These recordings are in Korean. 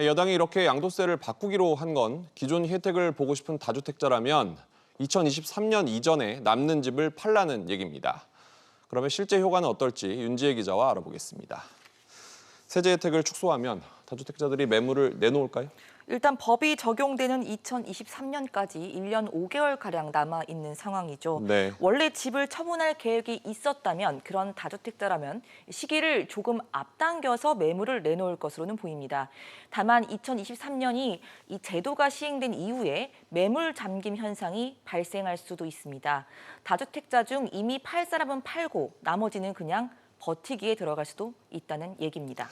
여당이 이렇게 양도세를 바꾸기로 한 건 기존 혜택을 보고 싶은 다주택자라면 2023년 이전에 남는 집을 팔라는 얘기입니다. 그러면 실제 효과는 어떨지 윤지혜 기자와 알아보겠습니다. 세제 혜택을 축소하면 다주택자들이 매물을 내놓을까요? 일단 법이 적용되는 2023년까지 1년 5개월가량 남아있는 상황이죠. 네. 원래 집을 처분할 계획이 있었다면 그런 다주택자라면 시기를 조금 앞당겨서 매물을 내놓을 것으로는 보입니다. 다만 2023년이 이 제도가 시행된 이후에 매물 잠김 현상이 발생할 수도 있습니다. 다주택자 중 이미 팔 사람은 팔고 나머지는 그냥 버티기에 들어갈 수도 있다는 얘기입니다.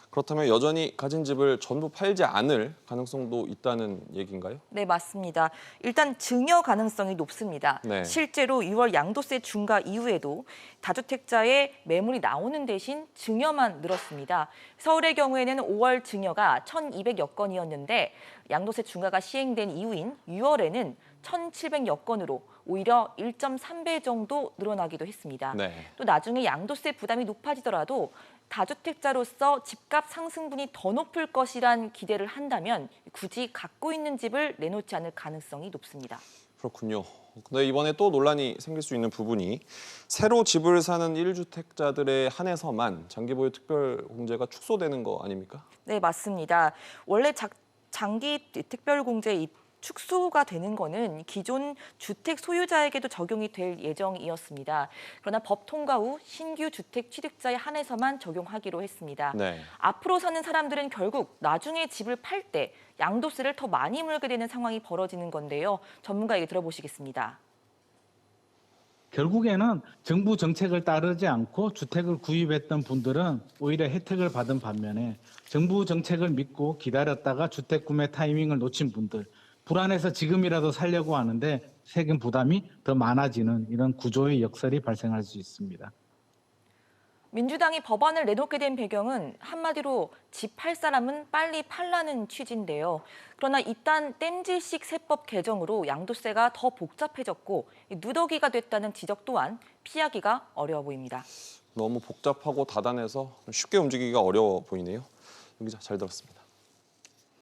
그렇다면 여전히 가진 집을 전부 팔지 않을 가능성도 있다는 얘기인가요? 네, 맞습니다. 일단 증여 가능성이 높습니다. 네. 실제로 6월 양도세 중과 이후에도 다주택자의 매물이 나오는 대신 증여만 늘었습니다. 서울의 경우에는 5월 증여가 1,200여 건이었는데 양도세 중과가 시행된 이후인 6월에는 1,700여 건으로 오히려 1.3배 정도 늘어나기도 했습니다. 네. 또 나중에 양도세 부담이 높아지더라도 다주택자로서 집값 상승분이 더 높을 것이란 기대를 한다면 굳이 갖고 있는 집을 내놓지 않을 가능성이 높습니다. 그렇군요. 근데 이번에 또 논란이 생길 수 있는 부분이 새로 집을 사는 1주택자들에 한해서만 장기보유 특별공제가 축소되는 거 아닙니까? 네, 맞습니다. 원래 장기 특별공제 축소가 되는 거는 기존 주택 소유자에게도 적용이 될 예정이었습니다. 그러나 법 통과 후 신규 주택 취득자에 한해서만 적용하기로 했습니다. 네. 앞으로 사는 사람들은 결국 나중에 집을 팔 때 양도세를 더 많이 물게 되는 상황이 벌어지는 건데요. 전문가 얘기 들어보시겠습니다. 결국에는 정부 정책을 따르지 않고 주택을 구입했던 분들은 오히려 혜택을 받은 반면에 정부 정책을 믿고 기다렸다가 주택 구매 타이밍을 놓친 분들, 불안해서 지금이라도 살려고 하는데 세금 부담이 더 많아지는 이런 구조의 역설이 발생할 수 있습니다. 민주당이 법안을 내놓게 된 배경은 한마디로 집 팔 사람은 빨리 팔라는 취지인데요. 그러나 이딴 땜질식 세법 개정으로 양도세가 더 복잡해졌고 누더기가 됐다는 지적 또한 피하기가 어려워 보입니다. 너무 복잡하고 다단해서 쉽게 움직이기가 어려워 보이네요. 윤 기자 잘 들었습니다.